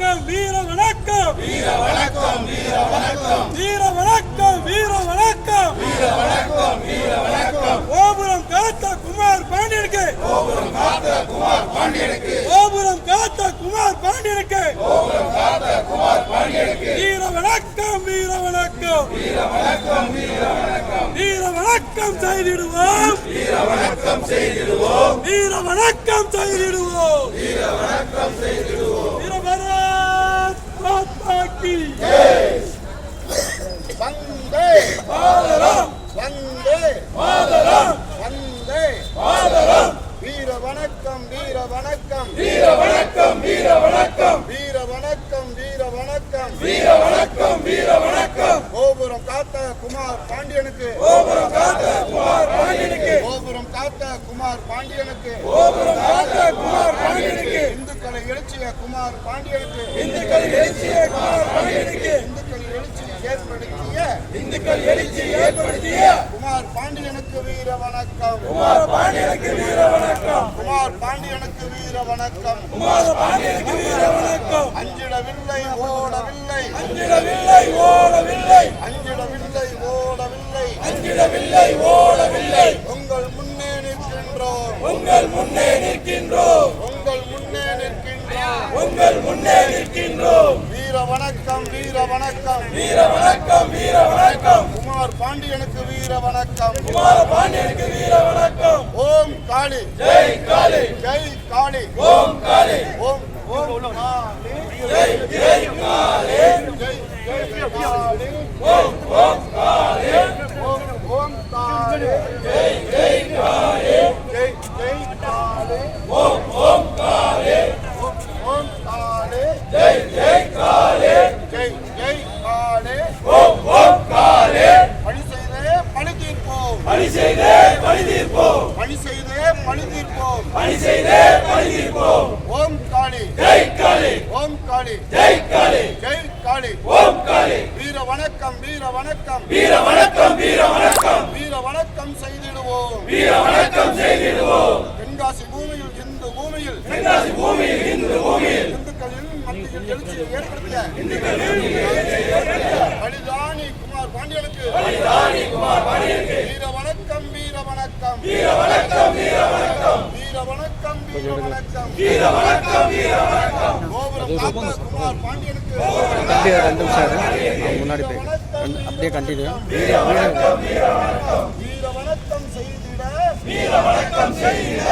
வணக்கம் வீர வணக்கம் வீர வணக்கம் வீர வணக்கம் வீர வணக்கம் வீர வணக்கம் வீர வணக்கம் வீர வணக்கம் கோபுரம் காத்த குமார் பாண்டியனுக்கு கோபுரம் காத்த குமார் பாண்டியனுக்கு கோபுரம் காத்த குமார் பாண்டியனுக்கு கோபுரம் காத்த குமார் பாண்டியனுக்கு வீர வணக்கம் வீர வணக்கம் வீர வணக்கம் வீர வணக்கம் வீர வணக்கம் செய்திடுவோம் வீர வணக்கம் செய்திடுவோம் வீர வணக்கம் செய்திடுவோம் வீர வணக்கம் செய்திடுவோம் வீர பாரத் மாதா கி ஜெய் வந்தே மாதரம் வந்தே மாதரம் வந்தே மாதரம் வீர வணக்கம் வீர வணக்கம் வீர வணக்கம் வீர வணக்கம் வீர வணக்கம் வீர வணக்கம் வீர வணக்கம் வீர வணக்கம் கோபுரம் காத்த குமார் பாண்டியனுக்கு கோபுரம் காத்த குமார் பாண்டியனுக்கு கோபுரம் காத்த குமார் பாண்டியனுக்கு கோபுரம் காத்த குமார் பாண்டியனுக்கு இந்துக்களை எழுச்சிய குமார் பாண்டியனுக்கு இந்துக்களை எழுச்சிய குமார் பாண்டியனுக்கு இந்துக்கள் எழுச்சி ஏற்படுத்திய குமார் பாண்டியனுக்கு வீர வணக்கம் குமார் பாண்டியனுக்கு வீர வணக்கம் குமார் பாண்டியனுக்கு வீர வணக்கம் குமார் பாண்டியனுக்கு வீர வணக்கம் அஞ்சிடவில்லை ஓடவில்லை அஞ்சிடவில்லை ஓடவில்லை அஞ்சிடவில்லை ஓடவில்லை அஞ்சிடவில்லை ஓடவில்லை உங்கள் முன்னே நிற்கின்றோம் உங்கள் முன்னே நிற்கின்றோம் உங்கள் முன்னே நிற்கின்றோம் உங்கள் முன்னே நிற்கின்றோம் வீர வணக்கம் வீர வணக்கம் வீர வணக்கம் வீர வணக்கம் குமார் பாண்டியனுக்கு வீர வணக்கம் குமார் பாண்டியனுக்கு வீர வணக்கம் ஓம் காளி ஜெய் காளி ஜெய் காளி ஓம் காளி ஓம் ஓம் காளி ஜெய் ஜெய் காளி ஜெய் ஜெய் காளி ஓம் ஓம் காளி ஓம் ஓம் காளி ஜெய் ஜெய் காளி ஜெய் ஜெய் காளி ஓம் ஓம் காளி ஓம் ஓம் காளி ஜெய் ஜெய் காளி ஜெய் ஜெய் காளி ஓம் ஓம் காளி பணி செய்தே பணி தீர்ப்போம் பணி செய்தே பணி தீர்ப்போம் பணி செய்தே பணி தீர்ப்போம் பணி செய்தே பணி தீர்ப்போம் ஓம் காளி ஜெய் காளி ஓம் காளி ஜெய் காளி ஜெய் காளி ஓம் காளி வீர வணக்கம் வீர வணக்கம் வீர வணக்கம் வீர வணக்கம் வீர வணக்கம் செய்திடுவோம் வீர வணக்கம் செய்திடுவோம் தென்காசி பூமியில் இந்து பூமியில் தென்காசி பூமியில் இந்து பூமியில் இந்துக்களின் மத்தியில் எழுச்சியை ஏற்படுத்திய பலிதானி குமார் பாண்டியனுக்கு பலிதானி குமார் பாண்டியனுக்கு வீர வணக்கம் வீர வணக்கம் வீர வணக்கம் வீர வணக்கம் வீர வணக்கம் வீர வணக்கம் வீர வணக்கம் வீர வணக்கம் கோபுரம் காத்த குமார் பாண்டியனுக்கு முன்னாடி அப்படியே கண்டினியூ வீர வணக்கம் வீர வணக்கம் வீர வணக்கம் செய்திட வீர வணக்கம் செய்திட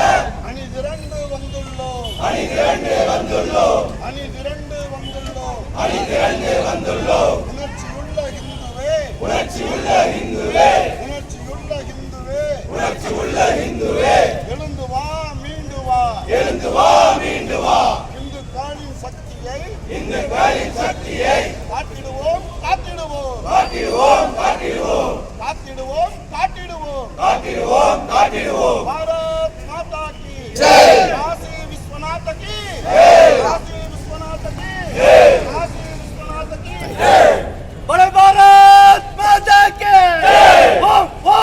அணி திரண்டு வந்துள்ளோம் அணி திரண்டு வந்துள்ளோம் அணி திரண்டு வந்துள்ளோம் அணி திரண்டு வந்துள்ளோம் உணர்ச்சியுள்ள ஹிந்துவே உணர்ச்சியுள்ள ஹிந்துவே உணர்ச்சியுள்ள ஹிந்துவே உணர்ச்சியுள்ள ஹிந்துவே எழுந்து வா மீண்டு வா எழுந்து வா மீண்டு வா இந்துக்களின் சக்தியை இந்துக்களின் சக்தியை காட்டிடுவோம் காட்டிடுவோம் காட்டிடுவோம் காட்டிடுவோம் காட்டிடுவோம் காட்டிடுவோம் காட்டிடுவோம் காட்டிடுவோம்